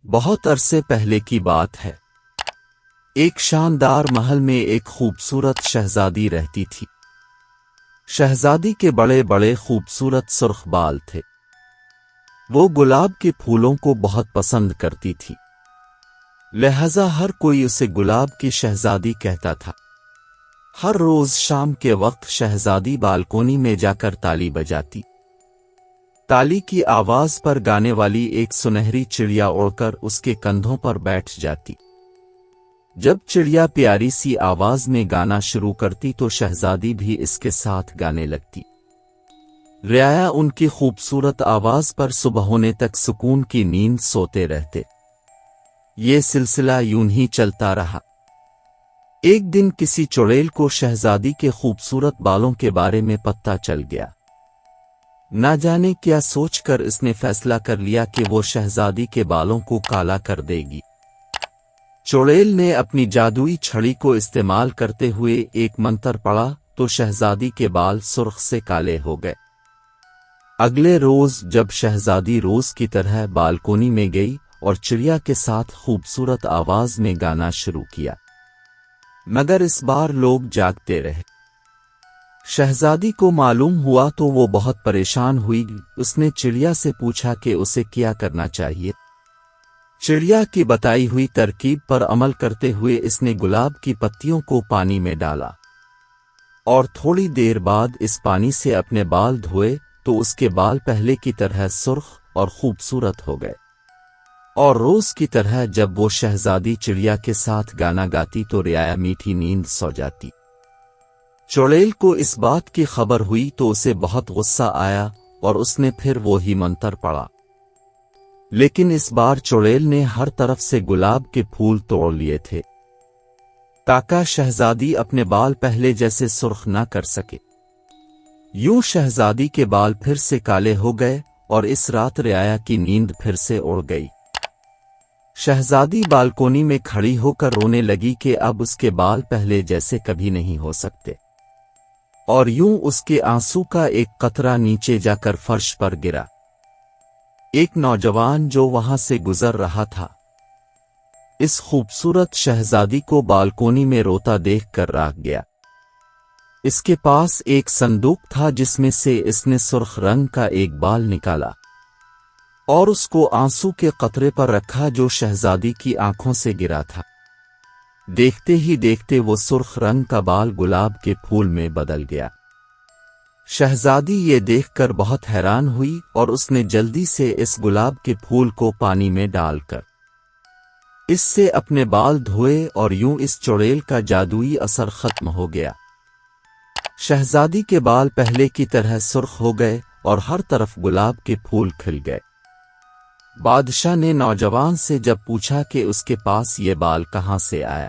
بہت عرصے پہلے کی بات ہے۔ ایک شاندار محل میں ایک خوبصورت شہزادی رہتی تھی۔ شہزادی کے بڑے بڑے خوبصورت سرخ بال تھے۔ وہ گلاب کے پھولوں کو بہت پسند کرتی تھی، لہذا ہر کوئی اسے گلاب کی شہزادی کہتا تھا۔ ہر روز شام کے وقت شہزادی بالکونی میں جا کر تالی بجاتی۔ تالی کی آواز پر گانے والی ایک سنہری چڑیا اڑ کر اس کے کندھوں پر بیٹھ جاتی۔ جب چڑیا پیاری سی آواز میں گانا شروع کرتی تو شہزادی بھی اس کے ساتھ گانے لگتی۔ رعایا ان کی خوبصورت آواز پر صبح ہونے تک سکون کی نیند سوتے رہتے۔ یہ سلسلہ یوں ہی چلتا رہا۔ ایک دن کسی چڑیل کو شہزادی کے خوبصورت بالوں کے بارے میں پتہ چل گیا۔ نہ جانے کیا سوچ کر اس نے فیصلہ کر لیا کہ وہ شہزادی کے بالوں کو کالا کر دے گی۔ چڑیل نے اپنی جادوئی چھڑی کو استعمال کرتے ہوئے ایک منتر پڑھا تو شہزادی کے بال سرخ سے کالے ہو گئے۔ اگلے روز جب شہزادی روز کی طرح بالکونی میں گئی اور چڑیا کے ساتھ خوبصورت آواز میں گانا شروع کیا، مگر اس بار لوگ جاگتے رہے۔ شہزادی کو معلوم ہوا تو وہ بہت پریشان ہوئی۔ اس نے چڑیا سے پوچھا کہ اسے کیا کرنا چاہیے۔ چڑیا کی بتائی ہوئی ترکیب پر عمل کرتے ہوئے اس نے گلاب کی پتیوں کو پانی میں ڈالا اور تھوڑی دیر بعد اس پانی سے اپنے بال دھوئے تو اس کے بال پہلے کی طرح سرخ اور خوبصورت ہو گئے، اور روز کی طرح جب وہ شہزادی چڑیا کے ساتھ گانا گاتی تو رعایا میٹھی نیند سو جاتی۔ چڑیل کو اس بات کی خبر ہوئی تو اسے بہت غصہ آیا اور اس نے پھر وہی منتر پڑھا، لیکن اس بار چڑیل نے ہر طرف سے گلاب کے پھول توڑ لیے تھے تاکہ شہزادی اپنے بال پہلے جیسے سرخ نہ کر سکے۔ یوں شہزادی کے بال پھر سے کالے ہو گئے اور اس رات رعایا کی نیند پھر سے اڑ گئی۔ شہزادی بالکونی میں کھڑی ہو کر رونے لگی کہ اب اس کے بال پہلے جیسے کبھی نہیں ہو سکتے، اور یوں اس کے آنسو کا ایک قطرہ نیچے جا کر فرش پر گرا۔ ایک نوجوان جو وہاں سے گزر رہا تھا اس خوبصورت شہزادی کو بالکونی میں روتا دیکھ کر راگ گیا۔ اس کے پاس ایک صندوق تھا جس میں سے اس نے سرخ رنگ کا ایک بال نکالا اور اس کو آنسو کے قطرے پر رکھا جو شہزادی کی آنکھوں سے گرا تھا۔ دیکھتے ہی دیکھتے وہ سرخ رنگ کا بال گلاب کے پھول میں بدل گیا۔ شہزادی یہ دیکھ کر بہت حیران ہوئی اور اس نے جلدی سے اس گلاب کے پھول کو پانی میں ڈال کر اس سے اپنے بال دھوئے اور یوں اس چڑیل کا جادوئی اثر ختم ہو گیا۔ شہزادی کے بال پہلے کی طرح سرخ ہو گئے اور ہر طرف گلاب کے پھول کھل گئے۔ بادشاہ نے نوجوان سے جب پوچھا کہ اس کے پاس یہ بال کہاں سے آیا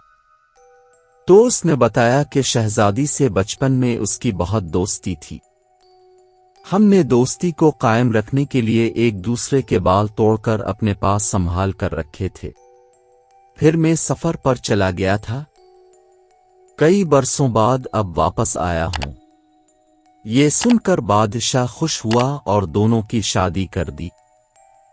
تو اس نے بتایا کہ شہزادی سے بچپن میں اس کی بہت دوستی تھی۔ ہم نے دوستی کو قائم رکھنے کے لیے ایک دوسرے کے بال توڑ کر اپنے پاس سنبھال کر رکھے تھے، پھر میں سفر پر چلا گیا تھا، کئی برسوں بعد اب واپس آیا ہوں۔ یہ سن کر بادشاہ خوش ہوا اور دونوں کی شادی کر دی۔